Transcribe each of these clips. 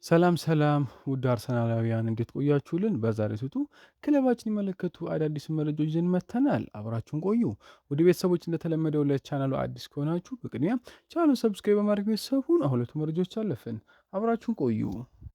ሰላም ሰላም ውድ አርሰናላውያን እንዴት ቆያችሁልን? በዛሬው ሲቱ ክለባችን የሚመለከቱ አዳዲስ መረጃዎች ይዘን መጥተናል። አብራችሁን ቆዩ። ውድ ቤተሰቦች እንደተለመደው ለቻናሉ አዲስ ከሆናችሁ በቅድሚያ ቻናሉን ሰብስክራይብ በማድረግ ቤተሰብ ሁኑ። አሁን ሁለቱ መረጃዎች አለፍን። አብራችሁን ቆዩ።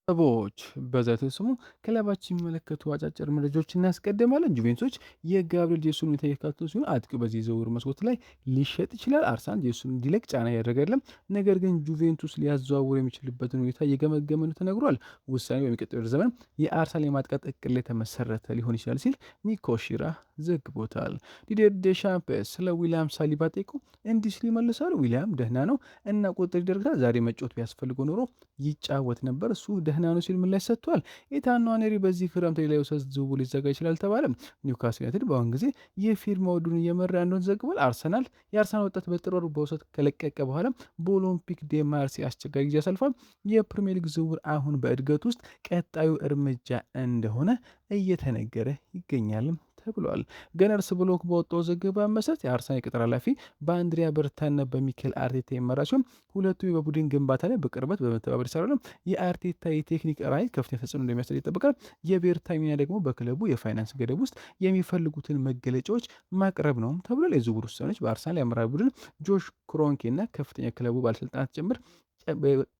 ሰቦች በዛሬው ስሙ ክለባችን የሚመለከቱ አጫጭር መረጃዎች እናስቀድማለን። ጁቬንቱሶች የጋብሪኤል ጄሱስን ሁኔታ እየተከታተሉ ሲሆን አጥቂው በዚህ የዝውውር መስኮት ላይ ሊሸጥ ይችላል። አርሰናል ጄሱስን እንዲለቅ ጫና እያደረገ አይደለም። ነገር ግን ጁቬንቱስ ሊያዘዋውር የሚችልበትን ሁኔታ እየገመገመ ነው ተነግሯል። ውሳኔው በሚቀጥለው ዘመን የአርሰናል የማጥቃት እቅድ ላይ የተመሰረተ ሊሆን ይችላል ሲል ኒኮ ሺራ ዘግቦታል። ዲዲር ዴሻምፕስ ስለ ዊሊያም ሳሊባ ጠይቆ እንዲህ ሲል ይመልሳሉ። ዊሊያም ደህና ነው እና ቁጥጥር ይደረጋል። ዛሬ መጫወት ቢያስፈልገው ኖሮ ይጫወት ነበር። እሱ ደህና ነው ሲል ምላሽ ሰጥቷል። ኤታን ንዋኔሪ በዚህ ክረምት ሌላ የውሰት ዝውውር ሊዘጋ ይችላል ተባለ። ኒውካስል ዩናይትድ በአሁን ጊዜ የፊርማ ውድድሩን እየመራ እንደሆነ ዘግቧል። የአርሰናል ወጣት በጥር ወር በውሰት ከለቀቀ በኋላ በኦሎምፒክ ዴ ማርሴ አስቸጋሪ ጊዜ አሳልፏል። የፕሪሚየር ሊግ ዝውውር አሁን በእድገት ውስጥ ቀጣዩ እርምጃ እንደሆነ እየተነገረ ይገኛል ተብሏል። ገነርስ ብሎክ በወጣው ዘገባ መሰረት የአርሰናል የቅጥር ኃላፊ በአንድሪያ በርታና በሚኬል አርቴታ የመራ ሲሆን ሁለቱ በቡድን ግንባታ ላይ በቅርበት በመተባበር ይሰራሉ። የአርቴታ የቴክኒክ ራዕይ ከፍተኛ ተጽዕኖ እንደሚያሳድር ይጠበቃል። የቤርታ ሚና ደግሞ በክለቡ የፋይናንስ ገደብ ውስጥ የሚፈልጉትን መገለጫዎች ማቅረብ ነው ተብሏል። የዝውውር ውሳኔዎች በአርሰናል የአመራር ቡድን ጆሽ ክሮንኬ እና ከፍተኛ ክለቡ ባለስልጣናት ጭምር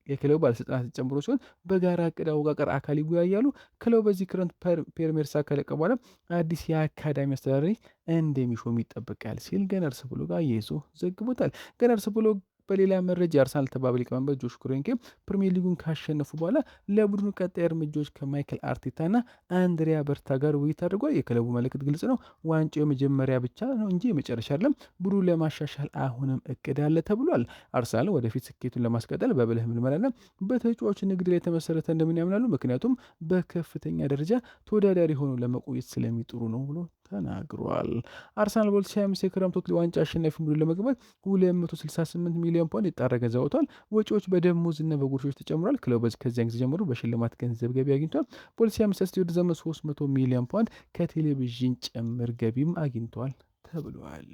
የክለቡ ባለስልጣናት ጨምሮ ሲሆን በጋራ እቅድ አወቃቀር አካል ይወያያሉ። ክለቡ በዚህ ክረምት ፔርሜርሳ ከለቀ በኋላ አዲስ የአካዳሚ አስተዳዳሪ እንደሚሾም ይጠበቃል ሲል ገነርስ ብሎግ አያይዞ ዘግቦታል። ገነርስ ብሎግ በሌላ መረጃ የአርሰናል ተባባሪ ሊቀመንበር ጆሽ ክሮንኬ ፕሪሚየር ሊጉን ካሸነፉ በኋላ ለቡድኑ ቀጣይ እርምጃዎች ከማይክል አርቴታና አንድሪያ በርታ ጋር ውይይት አድርጓል። የክለቡ መልእክት ግልጽ ነው። ዋንጫው የመጀመሪያ ብቻ ነው እንጂ የመጨረሻ አይደለም። ቡድኑ ለማሻሻል አሁንም እቅድ አለ ተብሏል። አርሰናል ወደፊት ስኬቱን ለማስቀጠል በብልህ ምልመላና በተጫዋች ንግድ ላይ የተመሰረተ እንደምን ያምናሉ። ምክንያቱም በከፍተኛ ደረጃ ተወዳዳሪ ሆኖ ለመቆየት ስለሚጥሩ ነው ብሎ ተናግሯል። አርሰናል በ2025 የክረምት ዋንጫ አሸናፊ ቡድን ለመገንባት 268 ሚሊዮን ፓውንድ የጣረ ገንዘብ አውጥቷል። ወጪዎች በደሞዝ እና በጉርሾች ተጨምሯል። ክለቡ ከዚያን ጊዜ ጀምሮ በሽልማት ገንዘብ ገቢ አግኝቷል። በ2025 የውድድር ዘመን 300 ሚሊዮን ፓውንድ ከቴሌቪዥን ጭምር ገቢም አግኝቷል ተብሏል።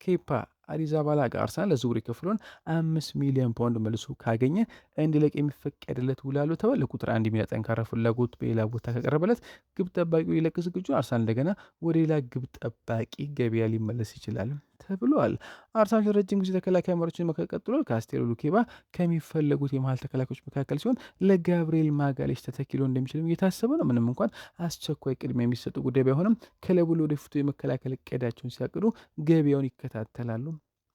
ኬፓ አሪዛባላጋ አርሰናል ለዝውውር የከፍለውን 5 ሚሊዮን ፓውንድ መልሶ ካገኘ እንዲለቅ የሚፈቀድለት ውላሉ ተባለ። ለቁጥር 1 ሚሊዮን ጠንካራ ፍላጎት በሌላ ቦታ ከቀረበለት ግብ ጠባቂው ሊለቅ ዝግጁ። አርሰናል እንደገና ወደ ሌላ ግብ ጠባቂ ገበያ ሊመለስ ይችላል ተብሏል። አርሰናል ረጅም ጊዜ ተከላካይ አማራጮችን ቀጥሏል። ካስቴሎ ሉኬባ ከሚፈለጉት የመሀል ተከላካዮች መካከል ሲሆን ለጋብሪኤል ማጋሌሽ ተተኪሎ እንደሚችልም እየታሰበ ነው። ምንም እንኳን አስቸኳይ ቅድሚያ የሚሰጡ ጉዳይ ባይሆንም ክለቡ ለወደፊቱ የመከላከል እቅዳቸውን ሲያቅዱ ገበያውን ይከታተላሉ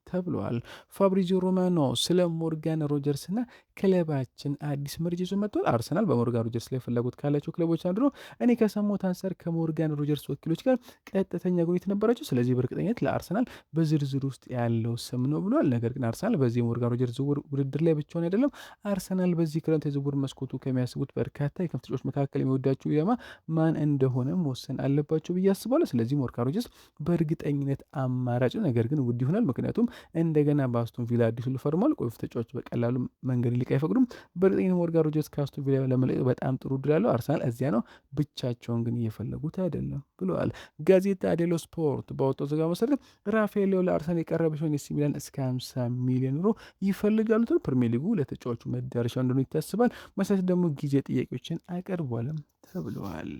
ተብሏል። ፋብሪዚዮ ሮማኖ ስለ ሞርጋን ሮጀርስ እና ክለባችን አዲስ መረጃ ይዞ መጥቷል። አርሰናል በሞርጋን ሮጀርስ ላይ ፍላጎት ካላቸው ክለቦች አንዱ ነው። እኔ ከሰማሁት አንፃር ከሞርጋን ሮጀርስ ወኪሎች ጋር ቀጥተኛ ግንኙነት ነበራቸው። ስለዚህ በእርግጠኝነት ለአርሰናል በዝርዝር ውስጥ ያለው ስም ነው ብሏል። ነገር ግን አርሰናል በዚህ የሞርጋን ሮጀርስ ዝውውር ውድድር ላይ ብቻውን አይደለም። አርሰናል በዚህ ክረምት የዝውውር መስኮቱ ከሚያስቡት በርካታ የክንፍ ተጫዋቾች መካከል የሚወዳቸው ኢላማ ማን እንደሆነ መወሰን አለባቸው ብዬ አስባለሁ። ስለዚህ ሞርጋን ሮጀርስ በእርግጠኝነት አማራጭ ነው። ነገር ግን ውድ ይሆናል። ምክንያቱም እንደገና በአስቶን ቪላ አዲሱ ፈርሟል። ቁልፍ ተጫዋች በቀላሉ መንገድ ሊቅ አይፈቅዱም። በእርግጠኝነት ሞርጋን ሮጀርስ ከአስቶን ቪላ ለመለቀቅ በጣም ጥሩ ድል ያለው አርሰናል እዚያ ነው። ብቻቸውን ግን እየፈለጉት አይደለም ብለዋል። ጋዜጣ ዴሎ ስፖርት በወጣው ዘገባ መሰረት ራፋኤል ሌao ለአርሰናል የቀረበ ሲሆን ኤሲ ሚላን እስከ 50 ሚሊዮን ዩሮ ይፈልጋሉ። ፕሪሚየር ሊጉ ለተጫዋቹ መዳረሻ እንደሆነ ይታስባል። መሰረት ደግሞ ጊዜ ጥያቄዎችን አቀርቧልም ተብለዋል።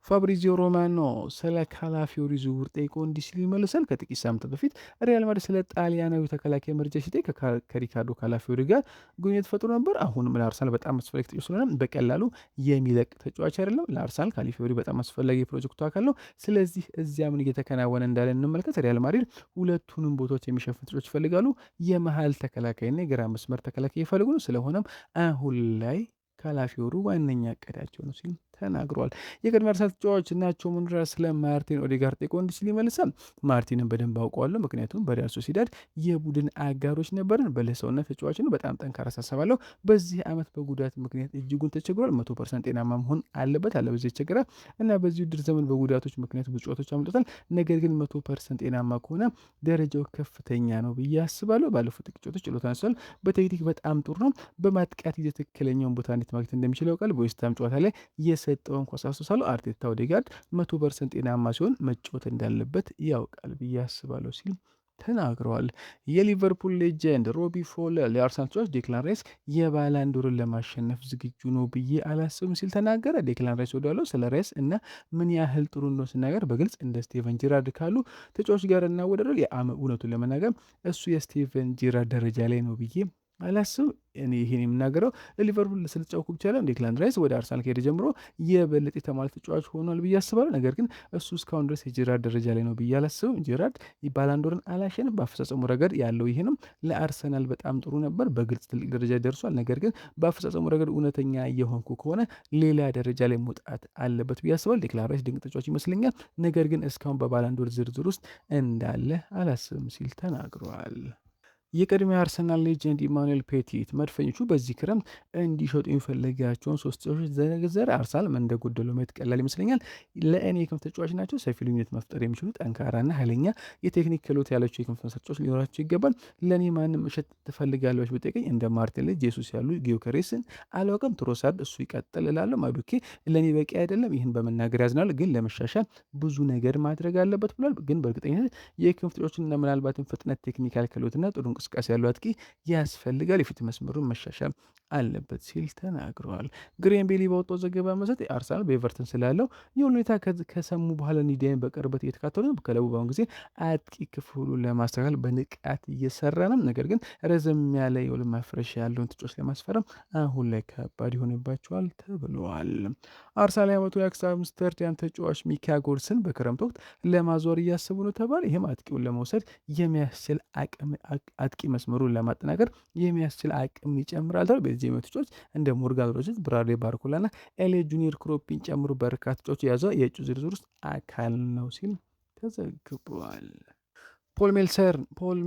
ፋብሪዚዮ ሮማኖ ስለ ካላፊዮሪ ዝውውር ጠይቆ እንዲህ ሲል ይመልሳል። ከጥቂት ሳምንታት በፊት ሪያል ማድሪድ ስለ ጣሊያናዊ ተከላካይ መረጃ ሲጠይቅ ከሪካርዶ ካላፊዮሪ ጋር ግንኙነት ፈጥሮ ነበር። አሁንም ለአርሰናል በጣም አስፈላጊ ተጫዋች ስለሆነ በቀላሉ የሚለቅ ተጫዋች አይደለም። ለአርሰናል ካላፊዮሪ በጣም አስፈላጊ የፕሮጀክቱ አካል ነው። ስለዚህ እዚያ ምን እየተከናወነ እንዳለ እንመልከት። ሪያል ማድሪድ ሁለቱንም ቦታዎች የሚሸፍን ተጫዋች ይፈልጋሉ። የመሀል ተከላካይና የግራ መስመር ተከላካይ ይፈልጉ ነው። ስለሆነም አሁን ላይ ካላፊዮሪ ዋነኛ እቅዳቸው ነው ሲል ተናግሯል። የቀድሞ አርሰናል ተጫዋች ናቸው ሙንራ ስለ ማርቲን ኦዴጋርድ ጠይቆ እንዲህ ሲል ይመልሳል። ማርቲንን በደንብ አውቀዋለሁ፣ ምክንያቱም በሪያል ሶሲዳድ የቡድን አጋሮች ነበርን። በለሰውነት ተጫዋች ነው። በጣም ጠንካራ አሳሰባለሁ። በዚህ ዓመት በጉዳት ምክንያት እጅጉን ተቸግሯል። 100% ጤናማ መሆን አለበት፣ አለበለዚያ ይቸገራል እና በዚህ ውድድር ዘመን በጉዳቶች ምክንያት ብዙ ጨዋታዎች አምልጦታል። ነገር ግን 100% ጤናማ ከሆነ ደረጃው ከፍተኛ ነው ብዬ አስባለሁ። ባለፉት ጥቂት ጨዋታዎች ችሎታ አንስቷል። በቴክኒክ በጣም ጥሩ ነው። በማጥቃት ጊዜ ትክክለኛውን ቦታ እንዴት ማግኘት እንደሚችል ያውቃል። በዌስትሃም ጨዋታ ላይ የሰጠውን ኳስ አስተሳሰሉ አርቴታ ኦዴጋርድ 100% ጤናማ ሲሆን መጫወት እንዳለበት ያውቃል ብዬ አስባለሁ ሲል ተናግረዋል። የሊቨርፑል ሌጀንድ ሮቢ ፎለር የአርሰናል ተጫዋች ዴክላን ራይስ የባላንዶርን ለማሸነፍ ዝግጁ ነው ብዬ አላስብም ሲል ተናገረ። ዴክላን ራይስ ወዳለው ስለ ራይስ እና ምን ያህል ጥሩ ነው ሲናገር በግልጽ እንደ ስቴቨን ጂራርድ ካሉ ተጫዋች ጋር እናወዳደራል። እውነቱን ለመናገር እሱ የስቴቨን ጂራርድ ደረጃ ላይ ነው ብዬ አላስብም። እኔ ይሄን የምናገረው ለሊቨርፑል ስለተጫወቱ ብቻ ነው። ዴክላን ራይስ ወደ አርሰናል ከሄደ ጀምሮ የበለጠ የተሟላ ተጫዋች ሆኗል ብዬ አስባለሁ። ነገር ግን እሱ እስካሁን ድረስ የጄራርድ ደረጃ ላይ ነው ብዬ አላስብም። ጄራርድ ባላንዶርን አላሸንም። በአፈጻጸሙ ረገድ ያለው ይሄ ነው። ለአርሰናል በጣም ጥሩ ነበር፣ በግልጽ ትልቅ ደረጃ ደርሷል። ነገር ግን በአፈጻጸሙ ረገድ እውነተኛ እየሆንኩ ከሆነ ሌላ ደረጃ ላይ መውጣት አለበት ብዬ አስባለሁ። ዴክላን ራይስ ድንቅ ተጫዋች ይመስለኛል፣ ነገር ግን እስካሁን በባላንዶር ዝርዝር ውስጥ እንዳለ አላስብም ሲል ተናግሯል። የቀድሞ የአርሰናል ሌጀንድ ኢማኑኤል ፔቲት መድፈኞቹ በዚህ ክረምት እንዲሸጡ የሚፈልጋቸውን ሶስት ተጫዋቾች ዘረዘረ። አርሰናል ምን እንደጎደለው ማየት ቀላል ይመስለኛል። ለእኔ የክንፍ ተጫዋች ናቸው። ሰፊ ልዩነት መፍጠር የሚችሉ ጠንካራና ኃይለኛ የቴክኒክ ክህሎት ያላቸው የክንፍ ተጫዋቾች ሊኖራቸው ይገባል። ለእኔ ማንም እሸት ትፈልጋለች ብጠይቀኝ እንደ ማርቲኔሊ፣ ጄሱስ ያሉ ጊዮከሬስን አላውቅም። ትሮሳርድ እሱ ይቀጥል እላለሁ። ማዱኬ ለእኔ በቂ አይደለም። ይህን በመናገር ያዝናል፣ ግን ለመሻሻል ብዙ ነገር ማድረግ አለበት ብሏል። ግን በእርግጠኝነት የክንፍ ተጫዋቾችና ምናልባትም ፍጥነት፣ ቴክኒካል ክህሎትና ጥሩ እንቅስቃሴ ያለው አጥቂ ያስፈልጋል። የፊት መስመሩን መሻሻል አለበት ሲል ተናግረዋል። ግሬም ቤሊ በወጣው ዘገባ መሰረት አርሰናል በኤቨርተን ስላለው የሁኔታ ከሰሙ በኋላ ኒዲያን በቅርበት እየተካተሉ ነው። ክለቡ በአሁኑ ጊዜ አጥቂ ክፍሉን ለማስተካከል በንቃት እየሰራ ነው። ነገር ግን ረዘም ያለ የውል ማፍረሻ ያለውን ተጫዋች ለማስፈረም አሁን ላይ ከባድ ይሆንባቸዋል ተብለዋል። አርሰናል ያመቱ የአክስ አምስተርዳም ተጫዋች ሚካ ጎርስን በክረምት ወቅት ለማዞር እያሰቡ ነው ተባለ። ይህም አጥቂውን ለመውሰድ የሚያስችል አጥቂ መስመሩን ለማጠናከር የሚያስችል አቅም ይጨምራል። በዚህ ተጫዋች እንደ ሞርጋን ሮጀርስ፣ ብራድሊ ባርኮላና ኤሌ ጁኒየር ክሮፒን ጨምሮ በርካታ ተጫዋቾች የያዘው የእጩ ዝርዝር ውስጥ አካል ነው ሲል ተዘግቧል። ፖል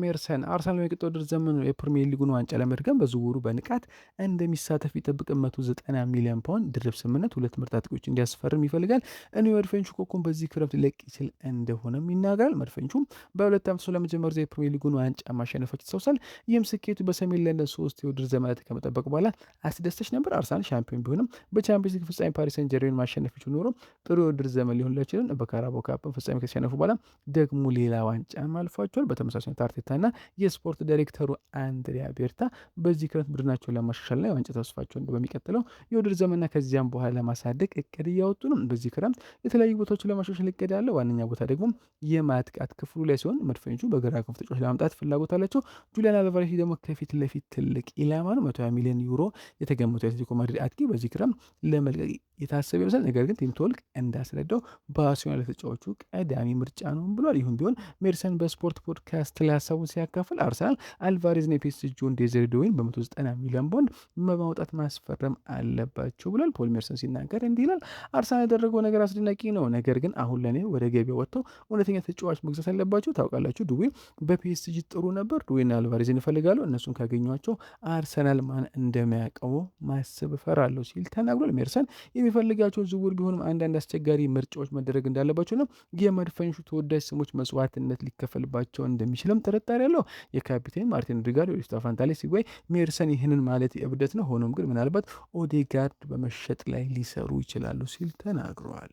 ሜርሰን አርሰናል በሚቀጥለው ውድድር ዘመኑ የፕሪሚየር ሊጉን ዋንጫ ለመድገም በዝውውሩ በንቃት እንደሚሳተፍ ይጠብቅ። 190 ሚሊዮን ፓውንድ ድርብ ስምምነት ሁለት ምርጥ አጥቂዎች እንዲያስፈርም ይፈልጋል። እኔ መድፈኞቹ ኮኮን በዚህ ክረምት ሊለቅ ይችል እንደሆነም ይናገራል። መድፈኞቹም በሁለት ዓመት ለመጀመር ጊዜ የፕሪሚየር ሊጉን ዋንጫ ማሸነፋቸው ይታወሳል። ይህም ስኬቱ በሰሜን ለንደን 3 የውድድር ዘመናት ከመጠበቅ በኋላ አስደሳች ነበር። አርሰናል ሻምፒዮን ቢሆንም በቻምፒዮንስ ሊግ ፍጻሜ ፓሪስ ሰን ጀርሜን ማሸነፍ ይችሉ ኖሮ ጥሩ የውድድር ዘመን ሊሆንላቸው ይችላል። በካራባኦ ካፕን ፍጻሜ ከተሸነፉ በኋላ ደግሞ ሌላ ዋንጫ ማልፏቸዋል። በተመሳሳይ አርቴታና የስፖርት ዳይሬክተሩ አንድሪያ ቤርታ በዚህ ክረምት ቡድናቸውን ለማሻሻልና የዋንጫ ተስፋቸውን በሚቀጥለው የውድድር ዘመንና ከዚያም በኋላ ለማሳደግ እቅድ እያወጡ ነው። በዚህ ክረምት የተለያዩ ቦታዎችን ለማሻሻል እቅድ ያለው ዋነኛ ቦታ ደግሞ የማጥቃት ክፍሉ ላይ ሲሆን መድፈኞቹ በግራ ክንፍ ተጫዋች ለማምጣት ፍላጎት አላቸው። ጁሊያን አልቫሬስ ደግሞ ከፊት ለፊት ትልቅ ኢላማ ነው። 120 ሚሊዮን ዩሮ የተገመተው የአትሌቲኮ ማድሪድ አጥቂ በዚህ ክረምት ለመልቀቅ የታሰበ ይመስላል። ነገር ግን ቲም ቶልክ እንዳስረዳው በአርሰናል ተጫዋቹ ቀዳሚ ምርጫ ነው ብሏል። ይሁን ቢሆን ሜርሰን በስፖርት ፖድካስት ላይ ሀሳቡን ሲያካፍል አርሰናል አልቫሬዝና የፒኤስጂውን ዴዘርቢ ዶይን በ190 ሚሊዮን ፓውንድ በማውጣት ማስፈረም አለባቸው ብሏል። ፖል ሜርሰን ሲናገር እንዲህ ይላል። አርሰናል ያደረገው ነገር አስደናቂ ነው፣ ነገር ግን አሁን ለእኔ ወደ ገበያ ወጥተው እውነተኛ ተጫዋች መግዛት አለባቸው። ታውቃላችሁ ዱዌ በፒኤስጂ ጥሩ ነበር። ዱዌና አልቫሬዝን ይፈልጋሉ። እነሱን ካገኟቸው አርሰናል ማን እንደሚያውቀው ማሰብ እፈራለሁ ሲል ተናግሯል። ሜርሰን የሚፈልጋቸው ዝውውር ቢሆንም አንዳንድ አስቸጋሪ ምርጫዎች መደረግ እንዳለባቸው ነው። የመድፈኞቹ ተወዳጅ ስሞች መስዋዕትነት ሊከፈልባቸው እንደሚችልም ጥርጣሬ ያለው የካፒቴን ማርቲን ኦዴጋርድ ወደ ስታፋንታ ላይ ሲጓይ ሜርሰን ይህንን ማለት እብደት ነው። ሆኖም ግን ምናልባት ኦዴጋርድ በመሸጥ ላይ ሊሰሩ ይችላሉ ሲል ተናግረዋል።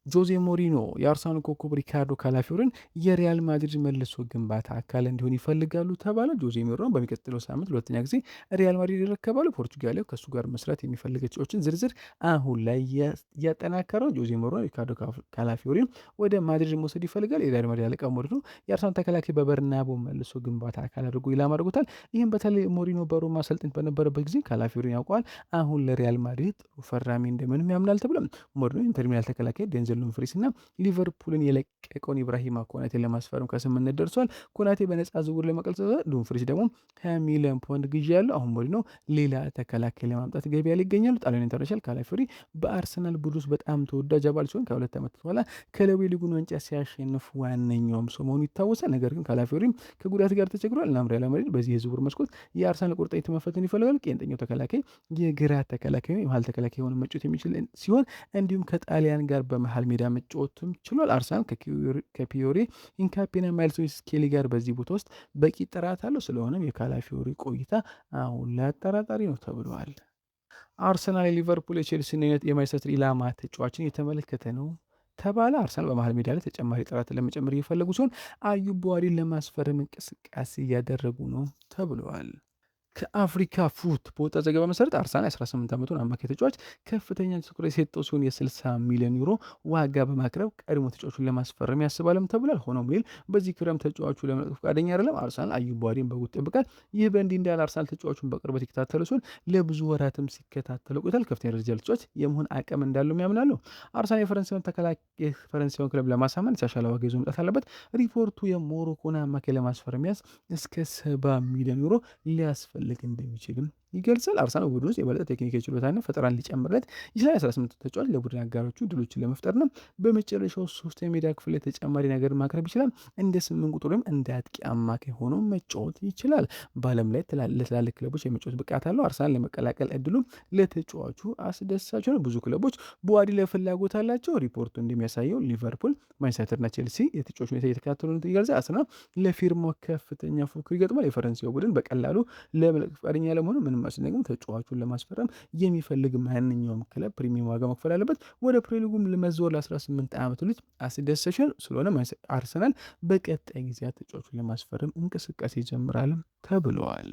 ጆዜ ሞሪኖ የአርሰናል ኮከብ ሪካርዶ ካላፊዮሪን የሪያል ማድሪድ መልሶ ግንባታ አካል እንዲሆን ይፈልጋሉ ተባለ። ጆዜ ሞሪኖ በሚቀጥለው ሳምንት ለሁለተኛ ጊዜ ሪያል ማድሪድ ይረከባሉ። ፖርቹጋሊያው ከእሱ ጋር መስራት የሚፈልግ ተጫዋቾችን ዝርዝር አሁን ላይ እያጠናከረው ጆዜ ሞሪኖ ሪካርዶ ካላፊዮሪን ወደ ማድሪድ መውሰድ ይፈልጋል። የሪያል ማድሪድ አለቃ ሞሪኖ የአርሰናል ተከላካይ በበርናቦ መልሶ ግንባታ አካል አድርጎ ኢላማ አድርጎታል። ይህም በተለይ ሞሪኖ በሮማ አሰልጣኝ በነበረበት ጊዜ ካላፊዮሪን ያውቀዋል። አሁን ለሪያል ማድሪድ ጥሩ ፈራሚ እንደምንም ያምናል ተብሏል። ሞሪኖ ኢንተር ሚላን ተከላካይ ዴንዘል ዶምፍሪስ እና ሊቨርፑልን የለቀቀውን ኢብራሂማ ኮናቴን ለማስፈረም ከስምምነት ደርሷል። ኮናቴ በነፃ ዝውውር ለመቀልጸ ዶምፍሪስ ደግሞ 20 ሚሊዮን ፓውንድ ግዢ ያለው። አሁን ሞሪኖ ሌላ ተከላካይ ለማምጣት ገበያ ላይ ይገኛሉ። ጣሊያን ኢንተርናሽናል ካላፊዮሪ በአርሰናል ቡድን ውስጥ በጣም ተወዳጅ አባል ሲሆን ከ2 ዓመት በኋላ ክለቡ ሊጉን ዋንጫ ሲያሸንፍ ዋነኛውም ሰው መሆኑ ይታወሳል። ነገር ግን ካላፊዮሪም ከጉዳት ጋር ተቸግሯል። እናም ሪያል ማድሪድ በዚህ የዝውውር መስኮት የአርሰናል ቁርጠኝነት መፈተን ይፈልጋል። ቄንጠኛው ተከላካይ የግራ ተከላካይ የመሀል ተከላካይ የሆነ መጫወት የሚችል ሲሆን እንዲሁም ከጣሊያን ጋር በመሀል ሜዳ መጫወትም ችሏል። አርሰናል ከፒዮሪ ኢንካፔና ማይልስ ስኬሊ ጋር በዚህ ቦታ ውስጥ በቂ ጥራት አለው። ስለሆነም የካላፊዮሪ ቆይታ አሁን ላይ አጠራጣሪ ነው ተብሏል። አርሰናል የሊቨርፑል የቼልሲና የማንቸስተር ኢላማ ተጫዋችን የተመለከተ ነው። ተባለ። አርሰናል በመሃል ሜዳ ላይ ተጨማሪ ጥራትን ለመጨመር እየፈለጉ ሲሆን አዩብ ቡዋሪን ለማስፈረም እንቅስቃሴ እያደረጉ ነው ተብለዋል። ከአፍሪካ ፉት በወጣ ዘገባ መሰረት አርሰናል 18 ዓመቱን አማካይ ተጫዋች ከፍተኛ ትኩረት የሰጠው ሲሆን የ60 ሚሊዮን ዩሮ ዋጋ በማቅረብ ቀድሞ ተጫዋቹን ለማስፈረም ያስባልም ተብሏል። ሆኖም ሊል በዚህ ክረምት ተጫዋቹ ለመልቀቅ ፈቃደኛ አይደለም። አርሰናል አዩብ ቡዋሪን በጉጉት ይጠብቃል። ይህ በእንዲህ እንዳለ አርሰናል ተጫዋቹን በቅርበት ይከታተሉ ሲሆን ለብዙ ወራትም ሲከታተለው ቆይቷል። ከፍተኛ ደረጃ ተጫዋች የመሆን አቅም እንዳለው ያምናሉ። አርሰናል የፈረንሳዩን ክለብ ለማሳመን የተሻሻለ ዋጋ ይዞ መምጣት አለበት። ሪፖርቱ የሞሮኮን አማካይ ለማስፈረም እስከ 70 ሚሊዮን ዩሮ ሊያስፈልግ እንደሚችልም ይገልጻል። አርሰናል ቡድን ውስጥ የበለጠ ቴክኒካዊ ችሎታና ፈጠራን ሊጨምርለት ይችላል። 18 ተጫዋች ለቡድን አጋሮቹ ድሎችን ለመፍጠር ነው። በመጨረሻው ሶስት የሜዳ ክፍል ላይ ተጨማሪ ነገር ማቅረብ ይችላል። እንደ 8 ቁጥር ወይም እንደ አጥቂ አማካይ ሆኖ መጫወት ይችላል። በዓለም ላይ ለትላልቅ ክለቦች የመጫወት ብቃት አለው። አርሰናል ለመቀላቀል እድሉ ለተጫዋቹ አስደሳች ነው። ብዙ ክለቦች ቡዋሪ ላይ ፍላጎት አላቸው። ሪፖርቱ እንደሚያሳየው ሊቨርፑል፣ ማንቸስተር እና ቼልሲ የተጫዋቹ ሁኔታ እየተከታተሉ ይገልጻል። አርሰናል ለፊርማው ከፍተኛ ፉክክር ይገጥማል። የፈረንሳዩ ቡድን በቀላሉ ለመልቀቅ ፈቃደኛ ለመሆኑ ምንም አስደንቅም። ተጫዋቹን ለማስፈረም የሚፈልግ ማንኛውም ክለብ ፕሪሚየም ዋጋ መክፈል አለበት። ወደ ፕሪሚየር ሊጉም ለመዘወር ለ18 ዓመቱ ልጅ አስደሳች ነው። ስለሆነ አርሰናል በቀጣይ ጊዜያት ተጫዋቹን ለማስፈረም እንቅስቃሴ ይጀምራል ተብለዋል።